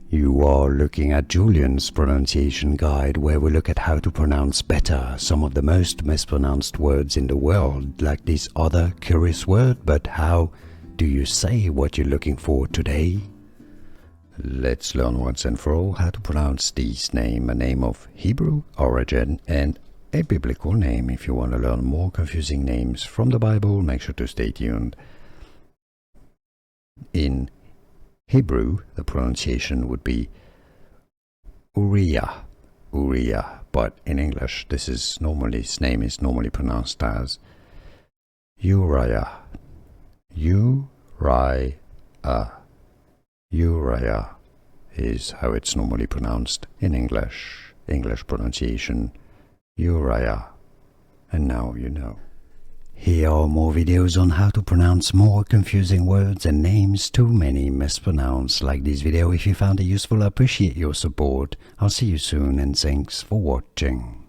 You are looking at Julian's pronunciation guide, where we look at how to pronounce better some of the most mispronounced words in the world, like this other curious word. But how do you say what you're looking for today? Let's learn once and for all how to pronounce this name, a name of Hebrew origin and a biblical name. If you want to learn more confusing names from the Bible, make sure to stay tuned. In Hebrew, the pronunciation would be Uriah, but in English, this name is normally pronounced as Uriah. Uriah is how it's normally pronounced in English. English pronunciation, Uriah. And now you know. Here are more videos on how to pronounce more confusing words and names too many mispronounced. Like this video if you found it useful. I appreciate your support. I'll see you soon and thanks for watching.